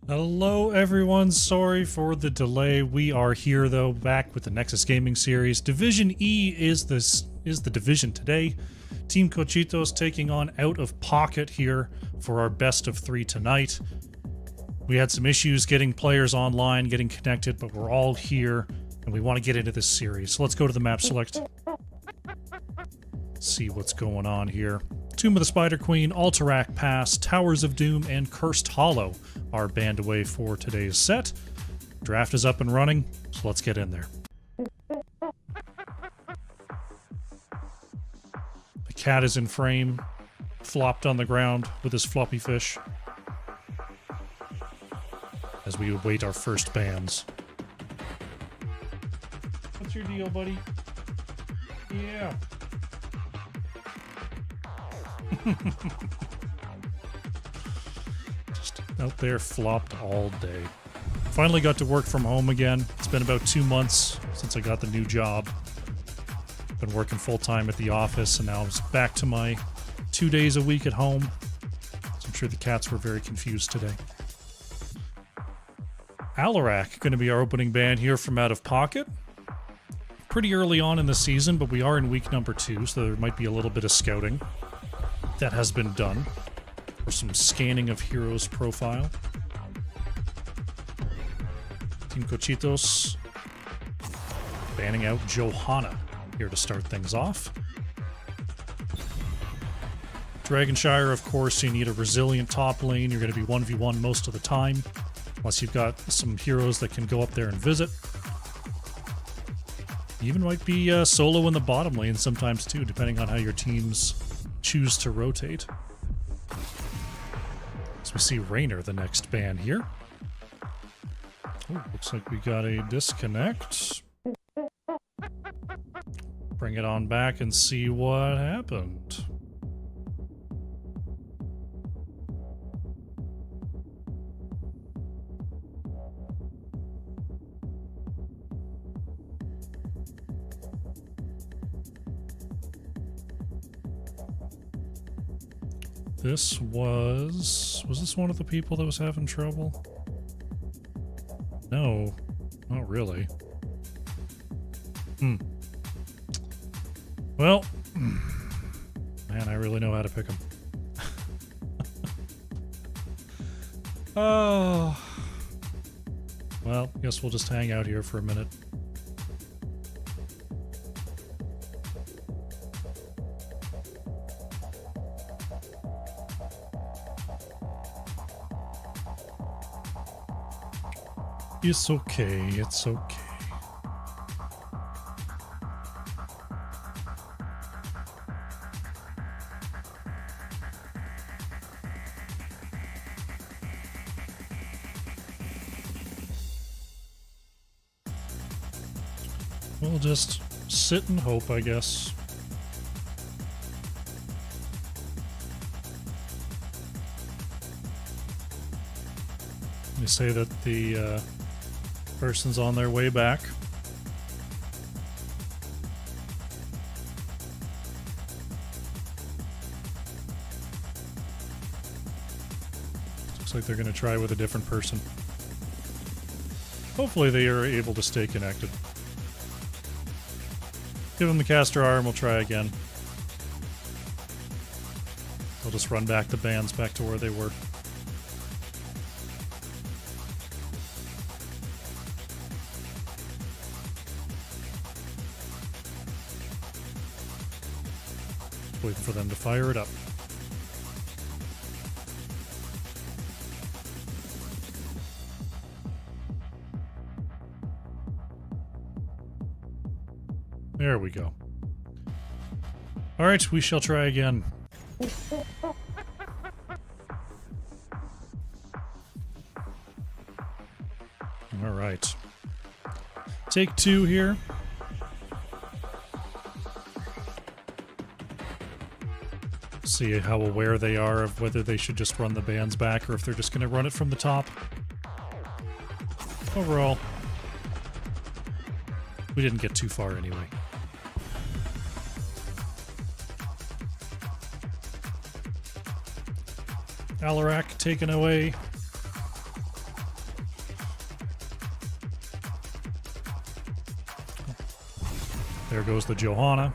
Hello everyone, sorry for the delay. We are here though, back with the Nexus Gaming Series. Division E is the division today. Team Cochitos taking on Out of Pocket here for our best of 3 tonight. We had some issues getting players online, getting connected, but we're all here and we want to get into this series. So let's go to the map select. See what's going on here. Tomb of the Spider Queen, Alterac Pass, Towers of Doom, and Cursed Hollow are banned away for today's set. Draft is up and running, so let's get in there. The cat is in frame, flopped on the ground with his floppy fish, as we await our first bans. What's your deal, buddy? Yeah. Just out there flopped all day. Finally got to work from home again. It's been about 2 months since I got the new job. Been working full-time at the office, and now I'm back to my 2 days a week at home. So I'm sure the cats were very confused today. Alterac going to be our opening band here from Out of Pocket. Pretty early on in the season, but we are in week number 2, so there might be a little bit of scouting that has been done, or some scanning of heroes' profile. Team Cochitos banning out Johanna here to start things off. Dragonshire, of course, you need a resilient top lane. You're going to be 1v1 most of the time, unless you've got some heroes that can go up there and visit. You even might be solo in the bottom lane sometimes too, depending on how your teams choose to rotate. So we see Raynor, the next ban here. Oh, looks like we got a disconnect. Bring it on back and see what happened. This was this one of the people that was having trouble? No, not really. Well, man, I really know how to pick them. Oh. Well, guess we'll just hang out here for a minute. It's okay, it's okay. We'll just sit and hope, I guess. They say that the person's on their way back. Looks like they're going to try with a different person. Hopefully they are able to stay connected. Give them the caster arm, we'll try again. They'll just run back the bands back to where they were. Waiting for them to fire it up. There we go. Alright, we shall try again. Alright. Take 2 here. See how aware they are of whether they should just run the bands back or if they're just going to run it from the top. Overall, we didn't get too far anyway. Alarak taken away. There goes the Johanna.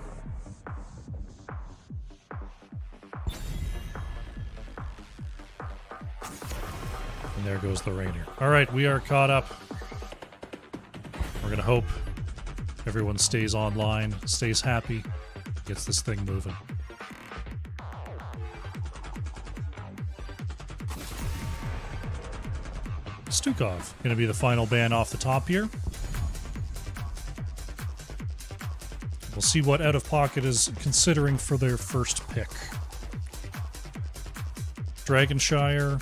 And there goes the Rainier. Alright, we are caught up. We're gonna hope everyone stays online, stays happy, gets this thing moving. Stukov gonna be the final ban off the top here. We'll see what Out of Pocket is considering for their first pick. Dragonshire,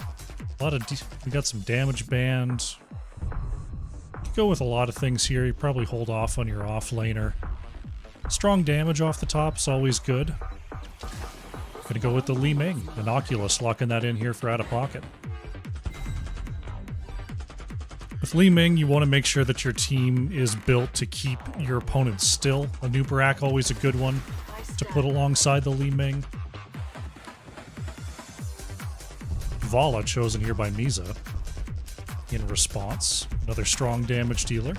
a lot of we got some damage banned. You go with a lot of things here. You probably hold off on your off laner. Strong damage off the top is always good. Gonna go with the Li Ming, Innocuous, locking that in here for Out of Pocket. With Li Ming, you want to make sure that your team is built to keep your opponents still. A new Barak, always a good one to put alongside the Li Ming. Vala chosen here by Misa in response. Another strong damage dealer.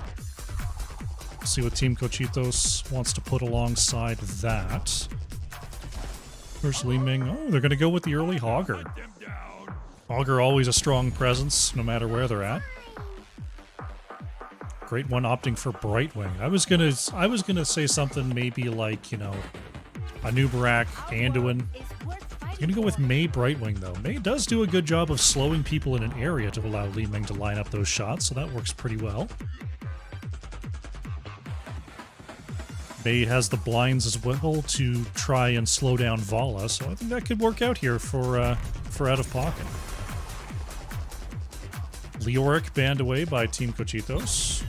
See what Team Cochitos wants to put alongside that. Where's Li Ming? Oh, they're going to go with the early Hogger. Hogger always a strong presence, no matter where they're at. Great one opting for Brightwing. I was gonna say something maybe like, you know, a new Barak, Anduin. I'm gonna go with Mei Brightwing though. Mei does do a good job of slowing people in an area to allow Li Ming to line up those shots, so that works pretty well. Mei has the blinds as well to try and slow down Vala, so I think that could work out here for Out of Pocket. Leoric banned away by Team Cochitos.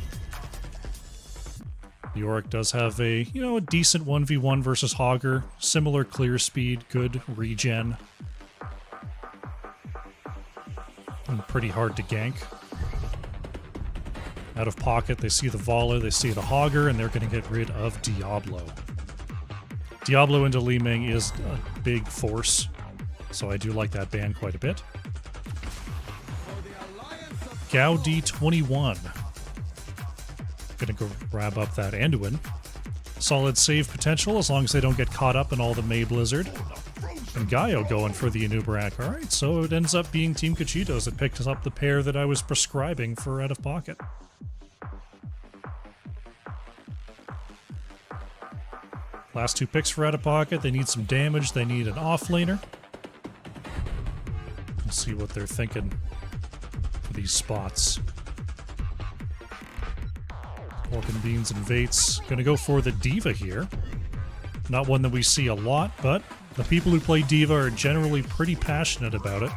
Leoric does have a, you know, a decent 1v1 versus Hogger. Similar clear speed, good regen. And pretty hard to gank. Out of Pocket, they see the Vala, they see the Hogger, and they're going to get rid of Diablo. Diablo into Li Ming is a big force, so I do like that ban quite a bit. Gaudi 21. Gonna go grab up that Anduin. Solid save potential as long as they don't get caught up in all the Mei Blizzard. And Gaio going for the Anubarak. Alright, so it ends up being Team Cochitos that picked up the pair that I was prescribing for Out of Pocket. Last two picks for Out of Pocket. They need some damage. They need an offlaner. Let's see what they're thinking for these spots. Pork and Beans and Vates. Gonna go for the Diva here. Not one that we see a lot, but the people who play Diva are generally pretty passionate about it.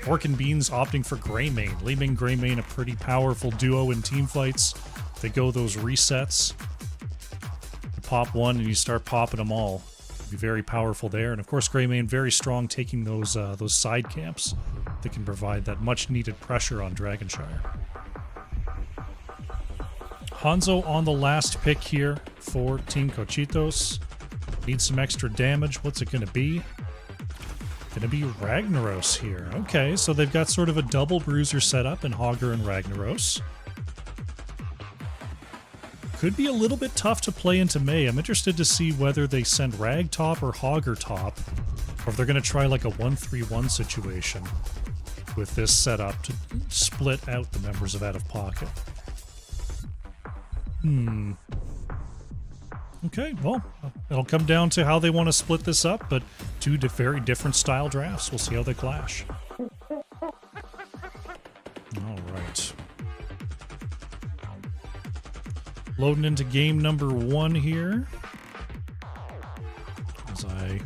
Pork and Beans opting for Greymane. Li Ming Greymane, a pretty powerful duo in team fights. They go those resets. You pop one and you start popping them all. Be very powerful there. And of course Greymane very strong taking those side camps that can provide that much needed pressure on Dragonshire. Hanzo on the last pick here for Team Cochitos. Needs some extra damage. What's it going to be? Going to be Ragnaros here. Okay, so they've got sort of a double bruiser setup in Hogger and Ragnaros. Could be a little bit tough to play into Mei. I'm interested to see whether they send Rag top or Hogger top, or if they're going to try like a 1-3-1 situation with this setup to split out the members of Out of Pocket. Okay, well, it'll come down to how they want to split this up, but two very different style drafts. We'll see how they clash. All right. Loading into game number 1 here. As I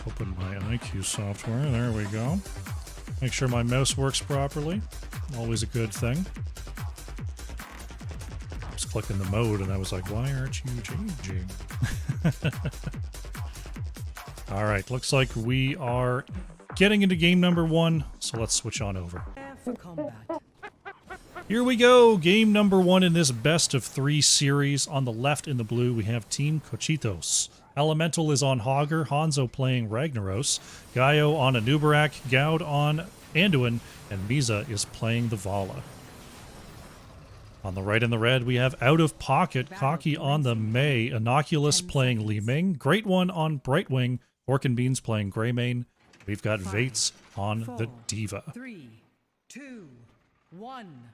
open my IQ software. There we go. Make sure my mouse works properly. Always a good thing. Clicking the mode and I was like, why aren't you changing? All right, looks like we are getting into game number 1, so let's switch on over. Here we go, game number 1 in this best of 3 series. On the left in the blue, we have Team Cochitos. Elemental is on Hogger, Hanzo playing Ragnaros, Gaio on Anubarak, Gaud on Anduin, and Misa is playing the Vala. On the right in the red, we have Out of Pocket, Kaki on the Mei, Innocuous playing Li Ming, Great One on Brightwing, Orc and Beans playing Greymane. We've got Vates on the Diva. 3, 2, 1.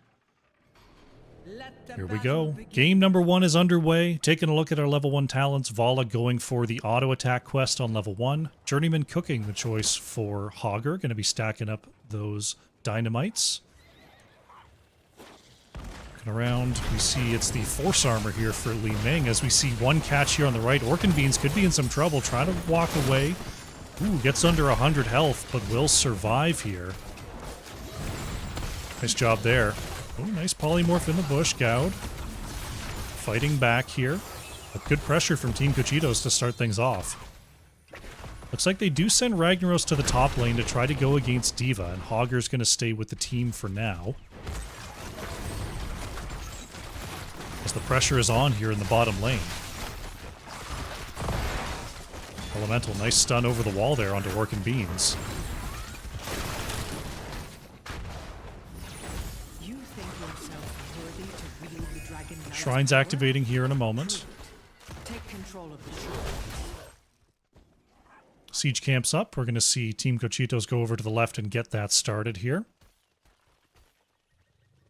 Here we go. Game number 1 is underway. Taking a look at our level 1 talents. Vala going for the auto attack quest on level 1. Journeyman Cooking, the choice for Hogger. Going to be stacking up those dynamites. Looking around, we see it's the Force Armor here for Li Ming. As we see one catch here on the right. Orc and Beans could be in some trouble. Trying to walk away. Ooh, gets under 100 health, but will survive here. Nice job there. Oh, nice polymorph in the bush, Gaud. Fighting back here. But good pressure from Team Cochitos to start things off. Looks like they do send Ragnaros to the top lane to try to go against Diva, and Hogger's going to stay with the team for now. As the pressure is on here in the bottom lane. Elemental, nice stun over the wall there onto Orc and Beans. Shrine's activating here in a moment. Take control of the Siege camps up. We're going to see Team Cochitos go over to the left and get that started here.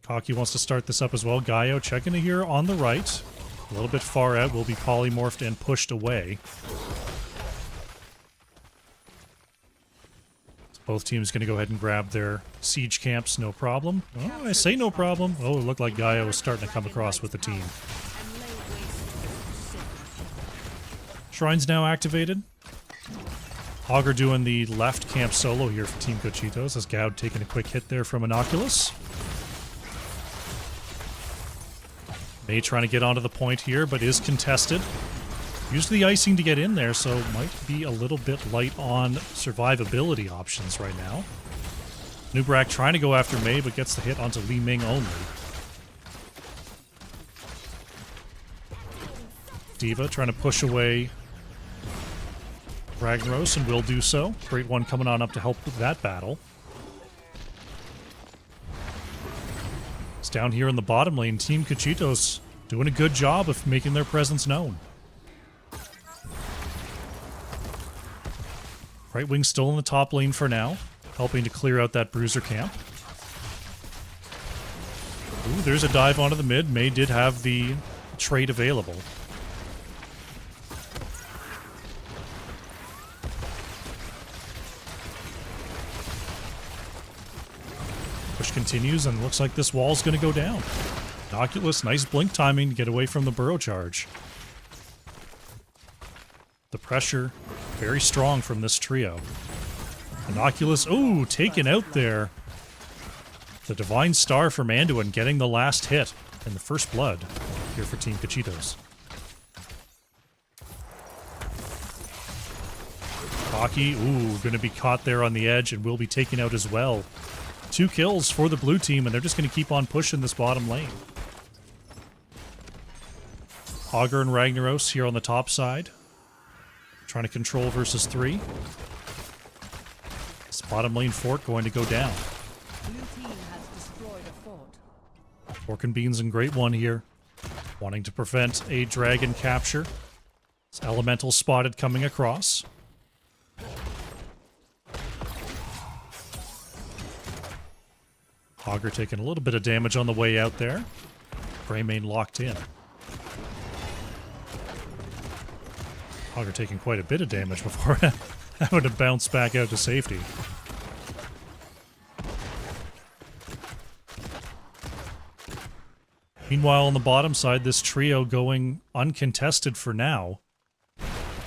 Kaki wants to start this up as well. Gaio checking it here on the right. A little bit far out. Will be polymorphed and pushed away. Both teams going to go ahead and grab their siege camps, no problem. Oh, I say no problem. Oh, it looked like Gaio was starting to come across with the team. Shrine's now activated. Hogger doing the left camp solo here for Team Cochitos, as Gaud taking a quick hit there from Innocuous. Mei trying to get onto the point here, but is contested. Used the icing to get in there, so might be a little bit light on survivability options right now. Nubrak trying to go after Mei, but gets the hit onto Li Ming only. Diva trying to push away Ragnaros, and will do so. Great One coming on up to help with that battle. It's down here in the bottom lane. Team Cochitos doing a good job of making their presence known. Right wing still in the top lane for now, helping to clear out that bruiser camp. Ooh, there's a dive onto the mid. Mei did have the trade available. Push continues, and looks like this wall's going to go down. Innocuous, nice blink timing to get away from the burrow charge. The pressure very strong from this trio. Innocuous, ooh, taken out there. The Divine Star from Anduin getting the last hit and the first blood here for Team Cochitos. Kaki, ooh, going to be caught there on the edge and will be taken out as well. 2 kills for the blue team, and they're just going to keep on pushing this bottom lane. Hogger and Ragnaros here on the top side. Trying to control versus 3. This bottom lane fort going to go down. blue team has destroyed a fort. Orc and Beans and Great One here. Wanting to prevent a dragon capture. It's Elemental spotted coming across. Hogger taking a little bit of damage on the way out there. Greymane locked in. Hogger taking quite a bit of damage before having to bounce back out to safety. Meanwhile, on the bottom side, this trio going uncontested for now.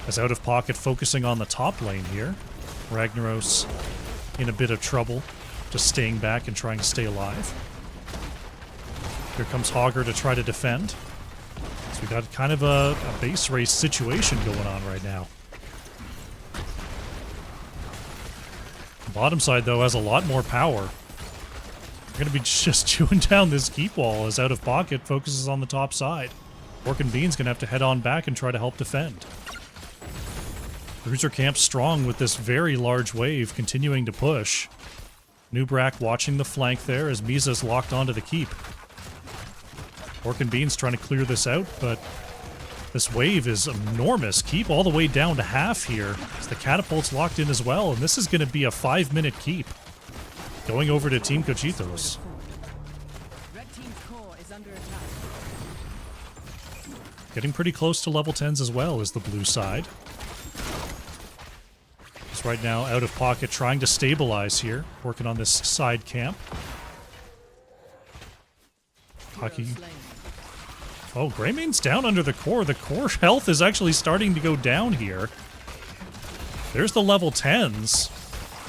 As Out of Pocket focusing on the top lane here. Ragnaros in a bit of trouble, just staying back and trying to stay alive. Here comes Hogger to try to defend. So we got kind of a base race situation going on right now. The bottom side, though, has a lot more power. We're going to be just chewing down this keep wall as Out of Pocket focuses on the top side. Orc and Bean's going to have to head on back and try to help defend. Bruiser Camp strong with this very large wave, continuing to push. Nubrak watching the flank there as Misa's locked onto the keep. Pork and Beans trying to clear this out, but this wave is enormous. Keep all the way down to half here as the catapult's locked in as well, and this is going to be a 5-minute keep. Going over to Team Cochitos. Red team's core is under attack. Getting pretty close to level 10s as well is the blue side. It's right now out of pocket, trying to stabilize here, working on this side camp. Hockey. Oh, Greymane's down under the core. The core health is actually starting to go down here. There's the level 10s.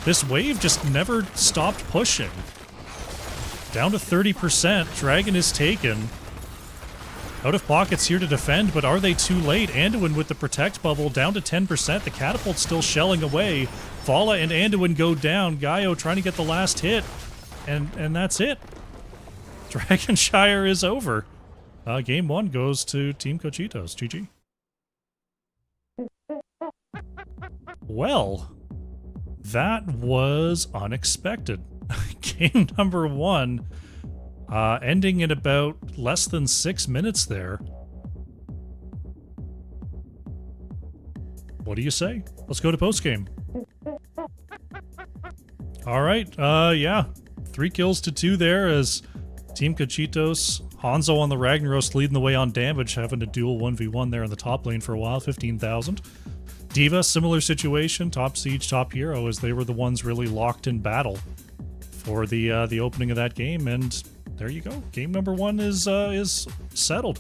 This wave just never stopped pushing. Down to 30%. Dragon is taken. Out of pockets here to defend, but are they too late? Anduin with the protect bubble down to 10%. The catapult's still shelling away. Vala and Anduin go down. Gaio trying to get the last hit. And that's it. Dragonshire is over. Game 1 goes to Team Cochitos. GG. Well, that was unexpected. Game number 1, ending in about less than 6 minutes there. What do you say? Let's go to postgame. All right, yeah. 3 kills to 2 there as Team Cochitos, Hanzo on the Ragnaros leading the way on damage, having to duel 1v1 there in the top lane for a while, 15,000. Diva, similar situation, top siege, top hero, as they were the ones really locked in battle for the opening of that game, and there you go. Game number 1 is settled.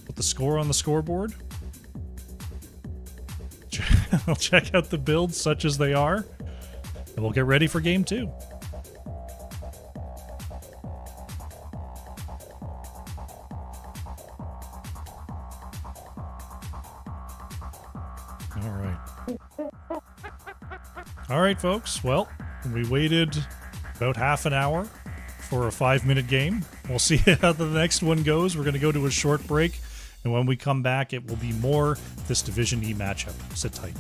Put the score on the scoreboard. I'll check out the builds such as they are, and we'll get ready for game 2. All right, folks. Well, we waited about half an hour for a 5-minute game. We'll see how the next one goes. We're going to go to a short break, and when we come back, it will be more this Division E matchup. Sit tight.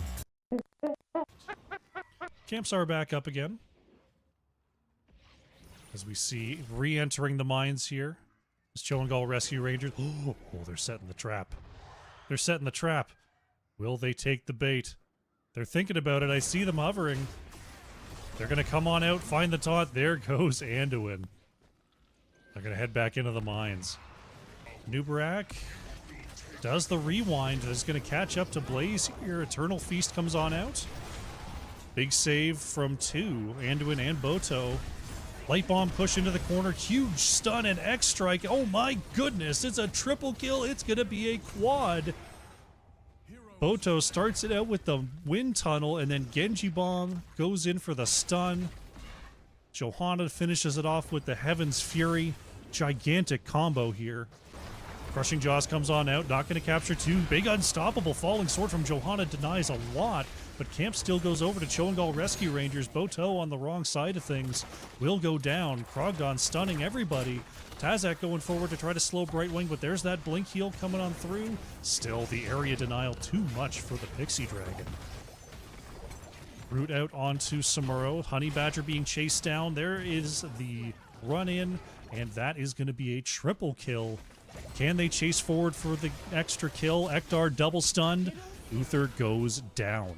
Camps are back up again. As we see re-entering the mines here. This Chillingal Rescue Rangers. Oh, they're setting the trap. They're setting the trap. Will they take the bait? They're thinking about it. I see them hovering. They're going to come on out, find the taunt. There goes Anduin. They're going to head back into the mines. Nubrak does the rewind. Is going to catch up to Blaze here. Eternal Feast comes on out. Big save from 2. Anduin and Boto. Light Bomb push into the corner. Huge stun and X strike. Oh my goodness. It's a triple kill. It's going to be a quad. Boto starts it out with the wind tunnel, and then Genji Bomb goes in for the stun. Johanna finishes it off with the Heaven's Fury. Gigantic combo here. Crushing Jaws comes on out, not going to capture 2. Big unstoppable falling sword from Johanna denies a lot, but Camp still goes over to Chillingal Rescue Rangers. Boto on the wrong side of things will go down. Krogdon stunning everybody. Tazak going forward to try to slow Brightwing, but there's that blink heal coming on through. Still, the area denial too much for the Pixie Dragon. Root out onto Samuro. Honey Badger being chased down. There is the run-in, and that is going to be a triple kill. Can they chase forward for the extra kill? Ekdar double stunned. Uther goes down.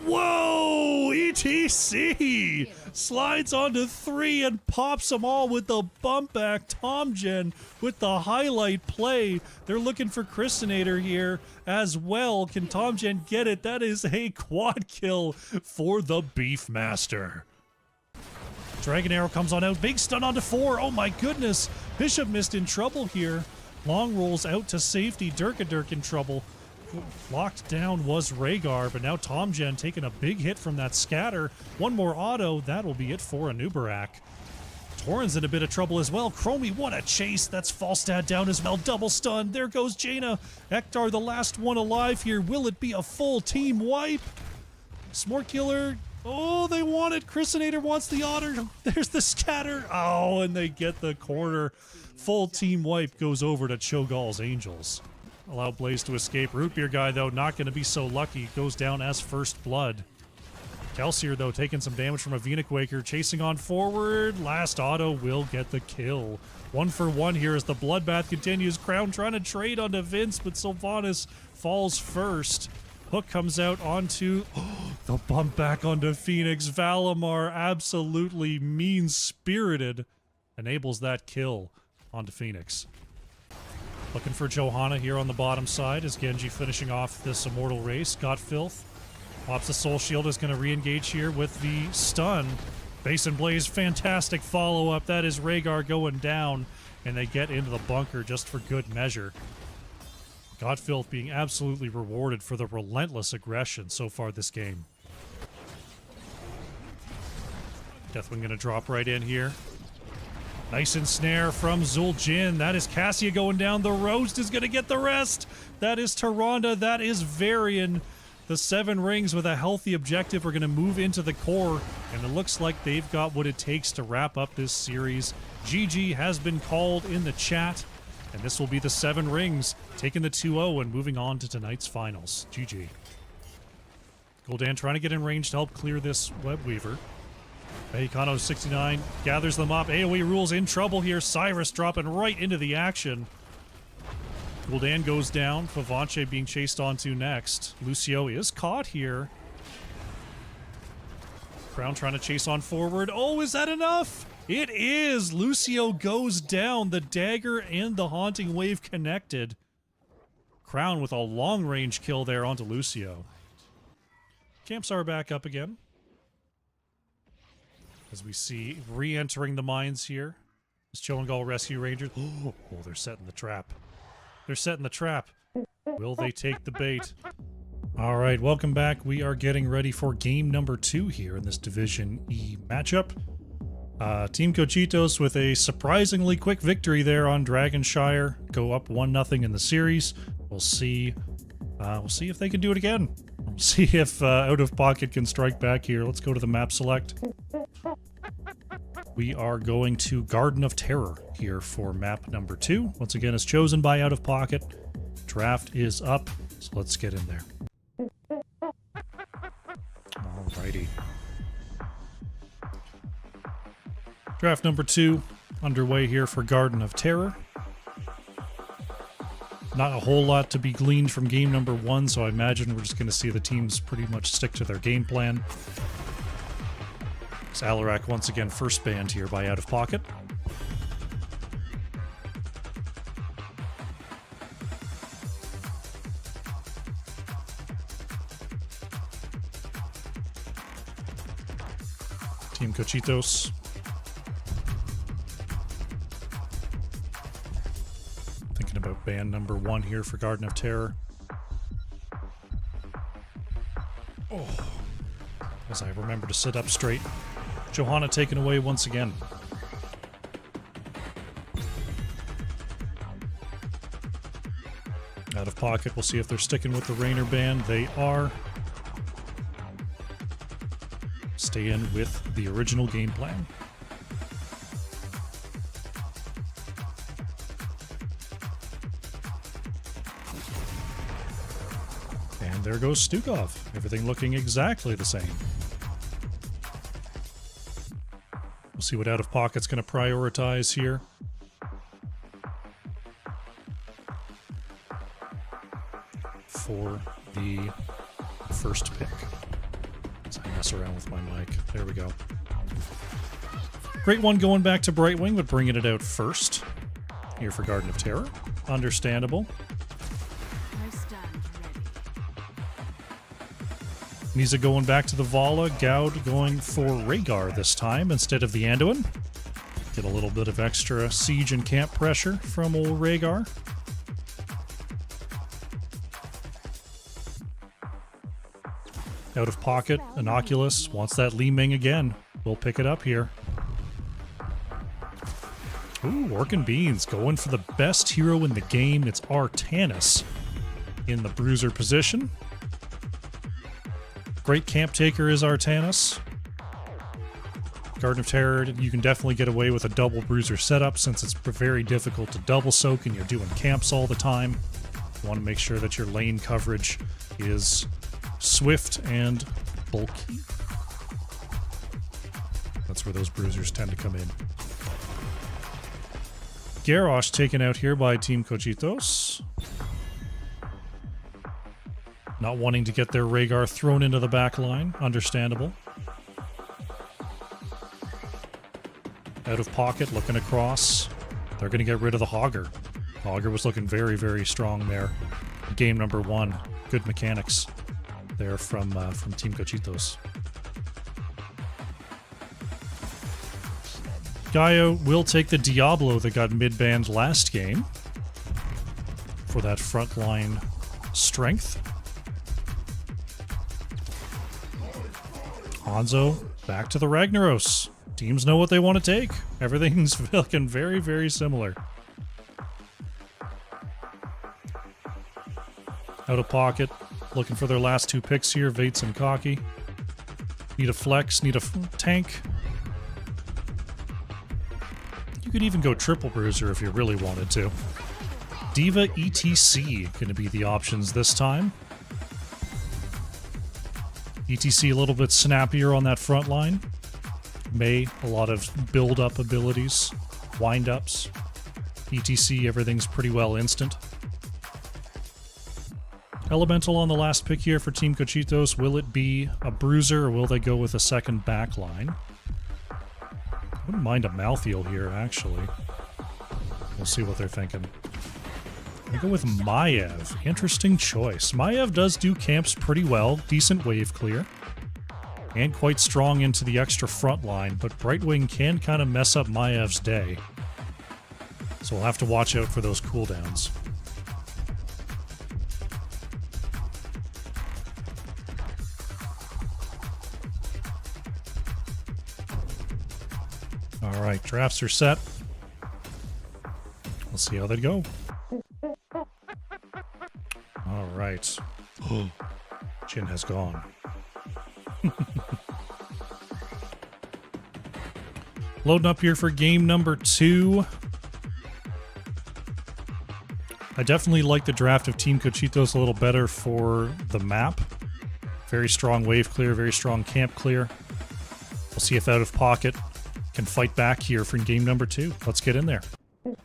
Whoa! ETC slides onto 3 and pops them all with the bump back. Tomgen with the highlight play. They're looking for Christinator here as well. Can Tomgen get it? That is a quad kill for the Beefmaster. Dragon Arrow comes on out. Big stun onto 4. Oh my goodness. Bishop missed in trouble here. Long rolls out to safety. Durkadurk in trouble. Locked down was Rhaegar, but now Tomgen taking a big hit from that scatter. One more auto. That'll be it for Anubarak. Torrens in a bit of trouble as well. Chromie, what a chase. That's Falstad down as well. Double stun. There goes Jaina. Ekdar, the last one alive here. Will it be a full team wipe? Smart Killer. Oh, they want it. Christinator wants the otter. There's the scatter. Oh, and they get the corner. Full team wipe goes over to Cho'Gall's Angels. allow Blaze to escape. Root Beer Guy, though, not going to be so lucky. Goes down as first blood. Kelsier, though, taking some damage from a Venequaker, chasing on forward. Last auto will get the kill. 1 for 1 here as the bloodbath continues. Crown trying to trade onto Vince, but Sylvanas falls first. Hook comes out onto the bump back onto Phoenix. Valimar, absolutely mean-spirited, enables that kill onto Phoenix. Looking for Johanna here on the bottom side as Genji finishing off this Immortal race. Got Filth. Pops the Soul Shield, is going to re-engage here with the stun. Basin Blaze, fantastic follow-up. That is Rhaegar going down, and they get into the bunker just for good measure. Godfilth being absolutely rewarded for the relentless aggression so far this game. Deathwing going to drop right in here. Nice ensnare from Zul'jin. That is Cassia going down. The Roast is going to get the rest. That is Tyrande. That is Varian. The 7 rings with a healthy objective are going to move into the core, and it looks like they've got what it takes to wrap up this series. GG has been called in the chat, and this will be the 7 rings, taking the 2-0 and moving on to tonight's finals. GG. Gul'dan trying to get in range to help clear this Web Weaver. Mexicano 69 gathers them up. AoE rules in trouble here. Cyrus dropping right into the action. Gul'dan goes down. Favanche being chased onto next. Lucio is caught here. Crown trying to chase on forward. Oh, is that enough? It is! Lucio goes down. The dagger and the haunting wave connected. Crown with a long-range kill there onto Lucio. Camps are back up again. As we see re-entering the mines here. As Cho'Gahl Rescue Rangers. Oh, they're setting the trap. They're setting the trap. Will they take the bait? All right, welcome back. We are getting ready for game number 2 here in this Division E matchup. Team Cochitos with a surprisingly quick victory there on Dragonshire. Go up 1-0 in the series. We'll see if they can do it again. We'll see if Out of Pocket can strike back here. Let's go to the map select. We are going to Garden of Terror here for map number 2. Once again, it's chosen by Out of Pocket. Draft is up, so let's get in there. Alrighty. Draft number 2 underway here for Garden of Terror. Not a whole lot to be gleaned from game number 1, so I imagine we're just going to see the teams pretty much stick to their game plan. It's Alarak once again first banned here by Out of Pocket. Team Cochitos. Thinking about ban number 1 here for Garden of Terror. Oh. As I remember to sit up straight. Johanna taken away once again. Out of Pocket, we'll see if they're sticking with the Rainer ban. They are. Stay in with the original game plan. And there goes Stukov. Everything looking exactly the same. We'll see what Out of Pocket's going to prioritize here. For the first pick. As I mess around with my mic. There we go. Great one going back to Brightwing, but bringing it out first. Here for Garden of Terror. Understandable. Misa going back to the Vala. Gaud going for Rhaegar this time instead of the Anduin. Get a little bit of extra siege and camp pressure from old Rhaegar. Out of Pocket, Innocuous wants that Li Ming again. We'll pick it up here. Ooh, Orc and Beans going for the best hero in the game. It's Artanis in the bruiser position. Great camp taker is Artanis. Garden of Terror, you can definitely get away with a double bruiser setup since it's very difficult to double soak and you're doing camps all the time. You want to make sure that your lane coverage is swift and bulky. That's where those bruisers tend to come in. Garrosh taken out here by Team Cochitos. Not wanting to get their Rhaegar thrown into the back line. Understandable. Out of pocket, looking across. They're going to get rid of the Hogger. Hogger was looking very, very strong there. Game number 1. Good mechanics there from Team Cochitos. Gaio will take the Diablo that got mid-banned last game for that frontline strength. Hanzo back to the Ragnaros. Teams know what they want to take. Everything's looking very, very similar. Out of pocket, looking for their last 2 picks here, Vates and Cocky. Need a flex, need a tank. You could even go triple bruiser if you really wanted to. Diva ETC gonna be the options this time. ETC a little bit snappier on that front line. May, a lot of build-up abilities, wind-ups. ETC, everything's pretty well instant. Elemental on the last pick here for Team Cochitos. Will it be a bruiser or will they go with a second backline? Wouldn't mind a Malthael here, actually. We'll see what they're thinking. I go with Maiev. Interesting choice. Maiev does do camps pretty well. Decent wave clear. And quite strong into the extra front line, but Brightwing can kind of mess up Maiev's day. So we'll have to watch out for those cooldowns. Alright, drafts are set. We'll see how they go. Alright. Jhin has gone. Loading up here for game number 2. I definitely like the draft of Team Cochitos a little better for the map. Very strong wave clear, very strong camp clear. We'll see if Out of Pocket can fight back here for game number 2. Let's get in there. Here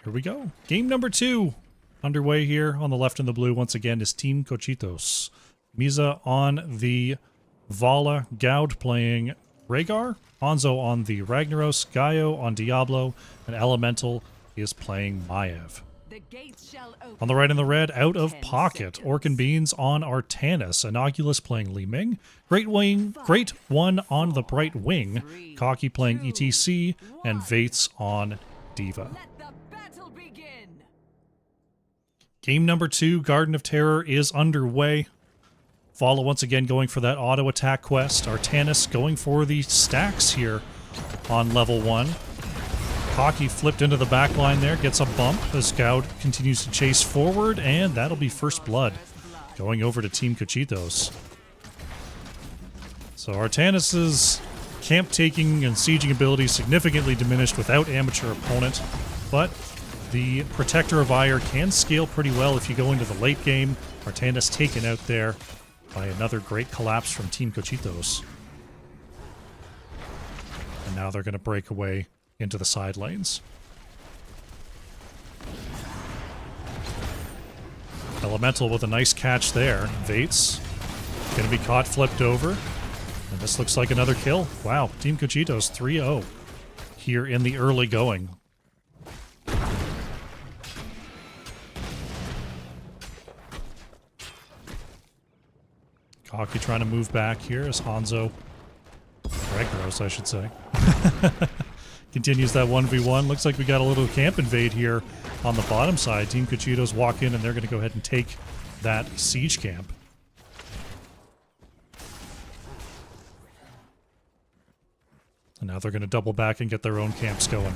we go. Game number 2 underway here on the left in the blue once again is Team Cochitos. Misa on the Vala, Gaud playing Rhaegar, Hanzo on the Ragnaros, Gaio on Diablo, and Elemental is playing Maiev. On the right in the red, Out of Pocket, Orc and Beans on Artanis, Inoculus playing Li Ming, Great One on the Bright Wing, Cocky playing ETC, and Vates on Diva. Game number 2, Garden of Terror, is underway. Vala once again going for that auto attack quest. Artanis going for the stacks here on level 1. Cocky flipped into the back line there, gets a bump as Gaud continues to chase forward, and that'll be first blood going over to Team Cochitos. So Artanis's camp taking and sieging ability significantly diminished without amateur opponent, but the Protector of Ire can scale pretty well if you go into the late game. Artanis taken out there by another great collapse from Team Cochitos. And now they're going to break away into the side lanes. Elemental with a nice catch there. Vates going to be caught flipped over. And this looks like another kill. Wow, Team Cochitos 3-0 here in the early going. Cocky trying to move back here as Hanzo, Ragnaros I should say, continues that 1v1. Looks like we got a little camp invade here on the bottom side. Team Cochitos walk in and they're going to go ahead and take that siege camp. And now they're going to double back and get their own camps going.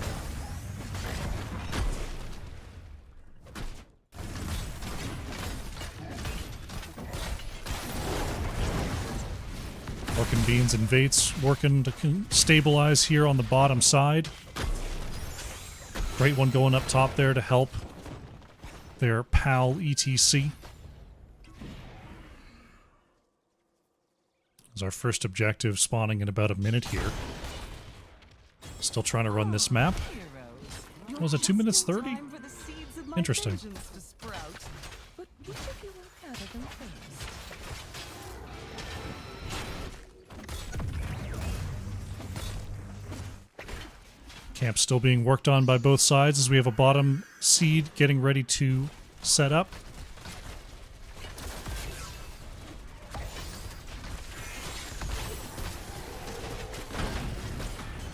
Orc and Beans and Vates working to stabilize here on the bottom side. Great One going up top there to help their PAL ETC. Is our first objective spawning in about a minute here. Still trying to run this map. Was it 2 minutes 30? Interesting. Camp still being worked on by both sides as we have a bottom seed getting ready to set up.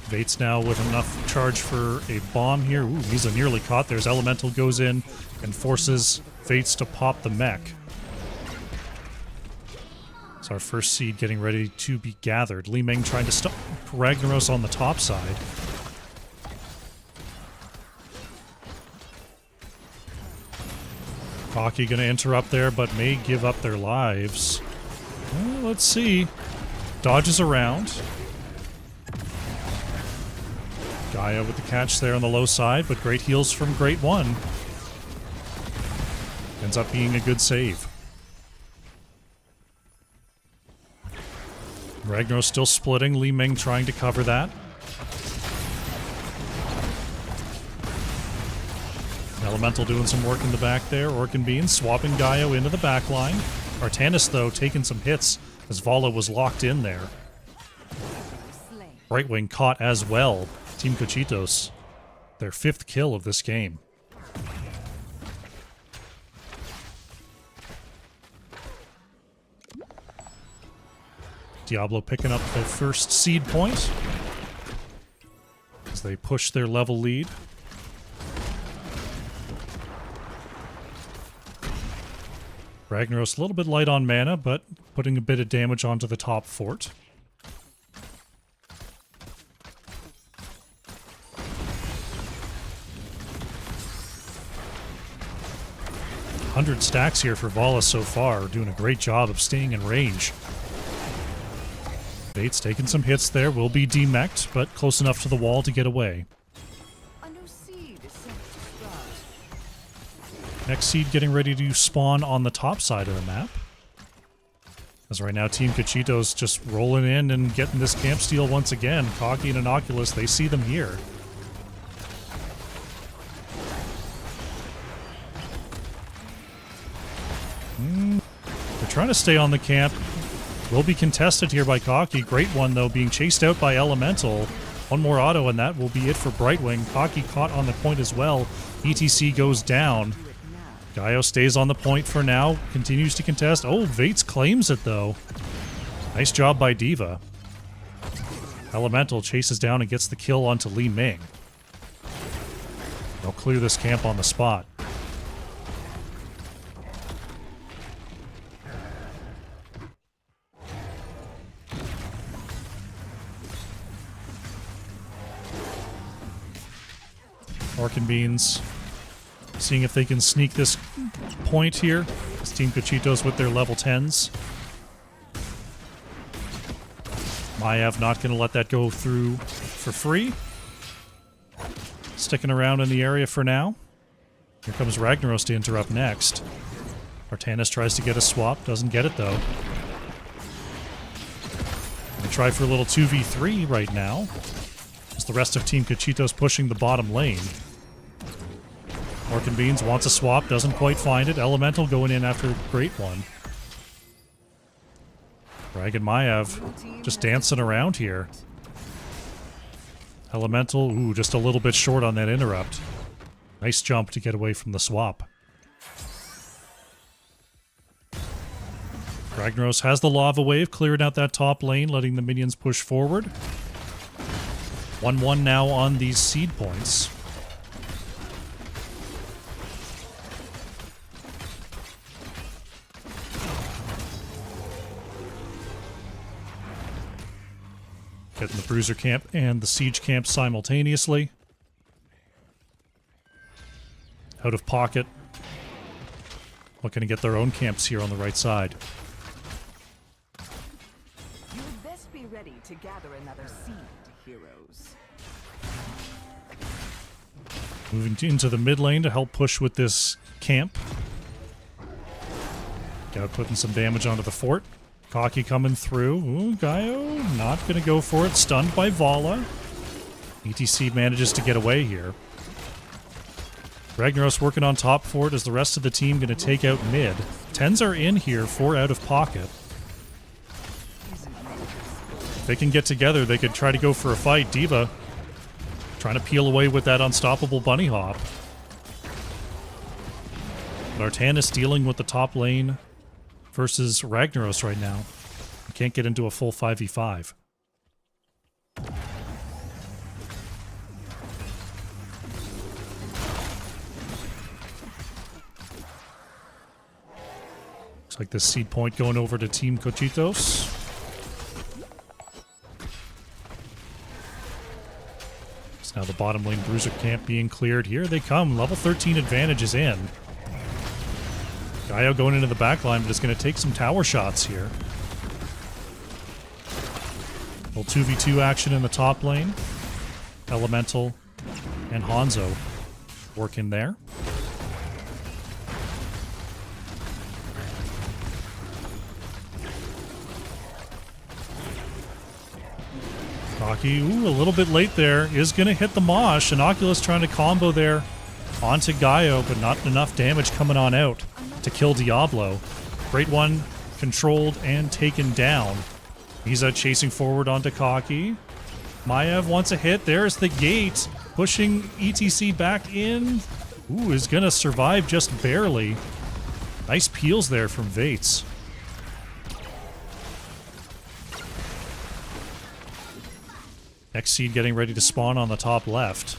Vates now with enough charge for a bomb here. Ooh, Misa nearly caught. There's Elemental goes in and forces Vates to pop the mech. It's our first seed getting ready to be gathered. Li Ming trying to stop Ragnaros on the top side. Cocky going to interrupt there, but may give up their lives. Well, let's see. Dodges around. Gaia with the catch there on the low side, but great heals from Great One. Ends up being a good save. Ragnar still splitting. Li Ming trying to cover that. Elemental doing some work in the back there. Orc and Bean swapping Gaio into the back line. Artanis, though, taking some hits as Vala was locked in there. Brightwing caught as well. Team Cochitos, their 5th kill of this game. Diablo picking up their first seed point as they push their level lead. Ragnaros a little bit light on mana, but putting a bit of damage onto the top fort. $100 stacks here for Vala so far, doing a great job of staying in range. Bates taking some hits there, will be demech'd, but close enough to the wall to get away. Next seed getting ready to spawn on the top side of the map. As right now, Team Cochitos just rolling in and getting this camp steal once again. Cocky and Innocuous, they see them here. They're trying to stay on the camp. Will be contested here by Cocky. Great One, though, being chased out by Elemental. One more auto, and that will be it for Brightwing. Cocky caught on the point as well. ETC goes down. Gaio stays on the point for now. Continues to contest. Oh, Vates claims it, though. Nice job by Diva. Elemental chases down and gets the kill onto Li Ming. They'll clear this camp on the spot. Orc and Beans seeing if they can sneak this point here. It's Team Cochitos with their level 10s. Maiev not going to let that go through for free. Sticking around in the area for now. Here comes Ragnaros to interrupt next. Artanis tries to get a swap, doesn't get it though. Gonna try for a little 2v3 right now. As the rest of Team Cochitos pushing the bottom lane. Orc and Beans wants a swap, doesn't quite find it. Elemental going in after Great One. Rag and Maiev just dancing around here. Elemental, ooh, just a little bit short on that interrupt. Nice jump to get away from the swap. Ragnaros has the Lava Wave, clearing out that top lane, letting the minions push forward. 1-1 now on these seed points. Getting the Bruiser camp and the Siege camp simultaneously. Out of pocket. Looking to get their own camps here on the right side. You would best be ready to gather another seed, heroes. Moving into the mid lane to help push with this camp. Got putting some damage onto the fort. Cocky coming through. Ooh, Gaio not going to go for it. Stunned by Vala. ETC manages to get away here. Ragnaros working on top fort. Is the rest of the team going to take out mid? 10s are in here, 4 out of pocket. If they can get together, they could try to go for a fight. D.Va trying to peel away with that unstoppable bunny hop. But Artanis dealing with the top lane versus Ragnaros right now. You can't get into a full 5v5. Looks like this seed point going over to Team Cochitos. Now the bottom lane bruiser camp being cleared. Here they come. Level 13 advantage is in. Gaio going into the back line, but it's going to take some tower shots here. Little 2v2 action in the top lane. Elemental and Hanzo working there. Cocky, ooh, a little bit late there, is going to hit the Mosh. Inoculus trying to combo there onto Gaio, but not enough damage coming on out to kill Diablo. Great one, controlled and taken down. Misa chasing forward onto Cocky. Maiev wants a hit. There's the gate, pushing ETC back in. Ooh, is going to survive just barely. Nice peels there from Vates. Next seed getting ready to spawn on the top left.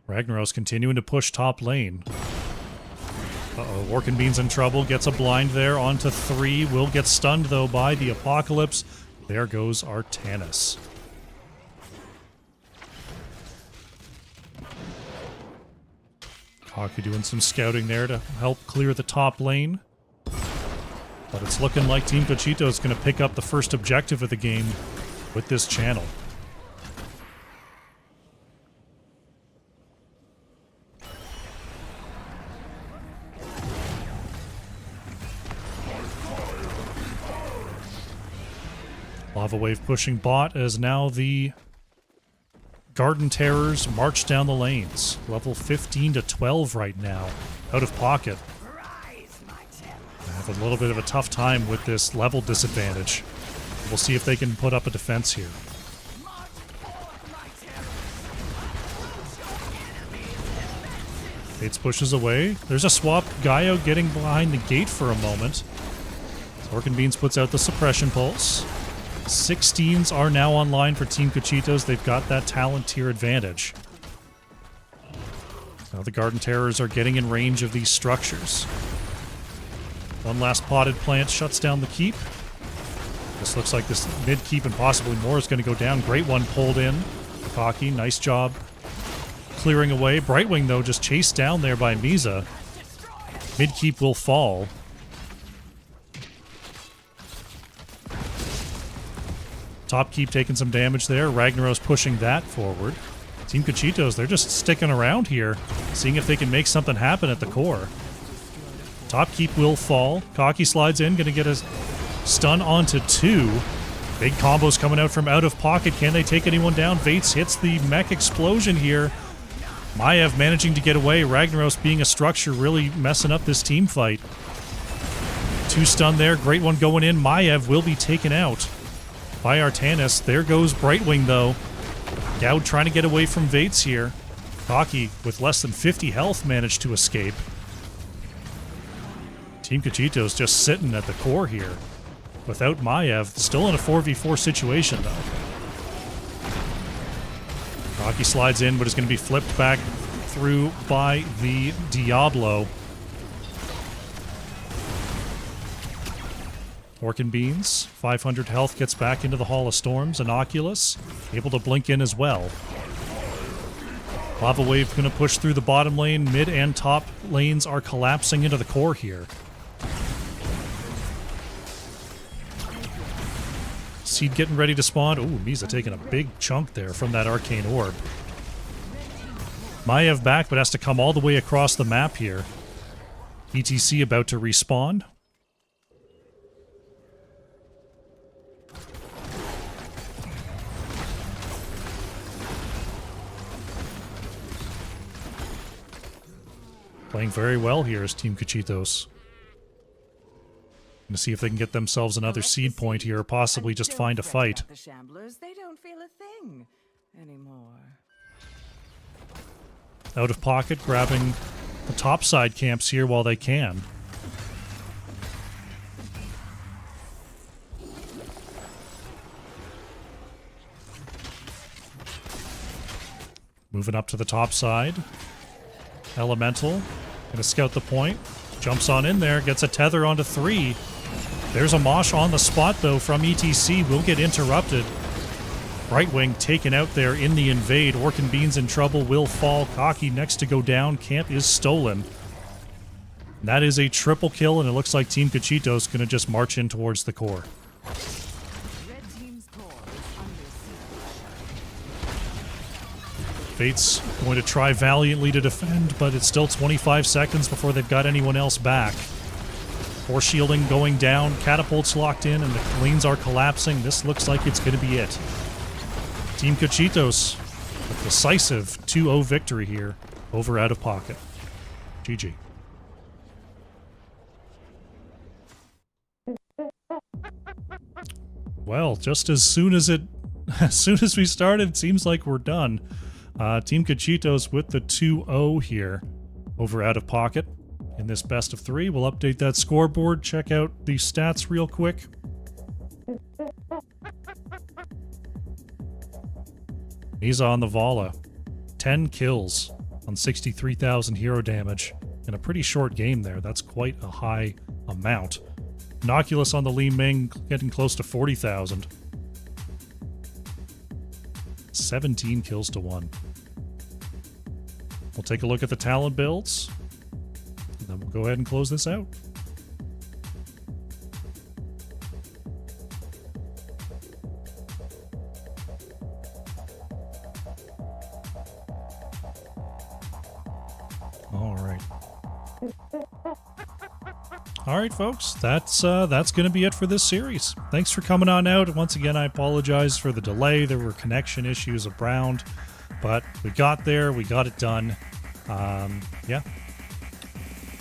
Ragnaros continuing to push top lane. Uh-oh, Workin' Bean's in trouble. Gets a blind there onto 3. Will get stunned, though, by the Apocalypse. There goes Artanis. Cocky doing some scouting there to help clear the top lane. But it's looking like Team Cochitos is going to pick up the first objective of the game with this channel. Lava Wave pushing bot as now the Garden Terrors march down the lanes. Level 15 to 12 right now, out of pocket. I have a little bit of a tough time with this level disadvantage. We'll see if they can put up a defense here. Bates pushes away. There's a swap. Gaio getting behind the gate for a moment. Orkin Beans puts out the suppression pulse. 16s are now online for Team Cochitos. They've got that talent tier advantage. Now the Garden Terrors are getting in range of these structures. One last potted plant shuts down the keep. This looks like this mid keep and possibly more is going to go down. Great one pulled in. Cocky, nice job clearing away. Brightwing, though, just chased down there by Misa. Mid keep will fall. Top keep taking some damage there. Ragnaros pushing that forward. Team Cochitos, they're just sticking around here, seeing if they can make something happen at the core. Top keep will fall. Cocky slides in, gonna get a stun onto 2. Big combos coming out from out of pocket. Can they take anyone down? Vates hits the mech explosion here. Maiev managing to get away. Ragnaros being a structure, really messing up this team fight. 2 stun there. Great one going in. Maiev will be taken out by Artanis. There goes Brightwing, though. Gowd trying to get away from Vates here. Cocky, with less than 50 health, managed to escape. Team Cochitos just sitting at the core here. Without Maiev, still in a 4v4 situation, though. Cocky slides in, but is going to be flipped back through by the Diablo. Orkin Beans, 500 health, gets back into the Hall of Storms. Inoculus, able to blink in as well. Lava Wave going to push through the bottom lane. Mid and top lanes are collapsing into the core here. Seed getting ready to spawn. Ooh, Misa taking a big chunk there from that Arcane Orb. Maiev back, but has to come all the way across the map here. ETC about to respawn. Playing very well here is Team Cochitos. Gonna see if they can get themselves another seed point here, or possibly just find a fight. The Shamblers, they don't feel a thing anymore. Out of pocket, grabbing the topside camps here while they can. Moving up to the top side. Elemental. Gonna scout the point. Jumps on in there. Gets a tether onto 3. There's a mosh on the spot, though, from ETC. Will get interrupted. Right wing taken out there in the invade. Orc and Beans in trouble. Will fall. Cocky next to go down. Camp is stolen. That is a triple kill, and it looks like Team Cochitos gonna just march in towards the core. Red team's core is under siege. Fate's going to try valiantly to defend, but it's still 25 seconds before they've got anyone else back. Force shielding going down, catapults locked in, and the lanes are collapsing. This looks like it's going to be it. Team Cochitos, a decisive 2-0 victory here over Out of Pocket. GG. Well, just as soon as we started, it seems like we're done. Team Cochitos with the 2-0 here over Out of Pocket in this best of 3. We'll update that scoreboard, check out the stats real quick. Misa on the Vala. 10 kills on 63,000 hero damage in a pretty short game there. That's quite a high amount. Inoculus on the Li Ming getting close to 40,000. 17 kills to 1. We'll take a look at the talent builds, and then we'll go ahead and close this out. All right, folks, that's going to be it for this series. Thanks for coming on out. Once again, I apologize for the delay. There were connection issues around, but we got there. We got it done. Yeah.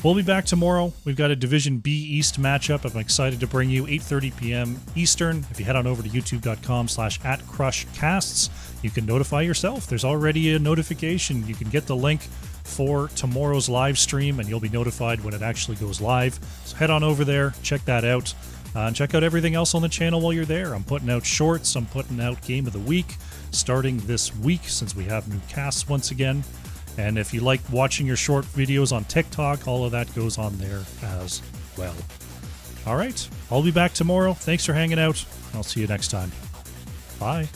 We'll be back tomorrow. We've got a Division B East matchup. I'm excited to bring you 8:30 p.m. Eastern. If you head on over to youtube.com/@Krush Casts, you can notify yourself. There's already a notification. You can get the link for tomorrow's live stream, and you'll be notified when it actually goes live. So head on over there, check that out, and check out everything else on the channel while you're there. I'm putting out shorts, I'm putting out Game of the Week starting this week since we have new casts once again. And if you like watching your short videos on TikTok, all of that goes on there as well. All right, I'll be back tomorrow. Thanks for hanging out. I'll see you next time. Bye.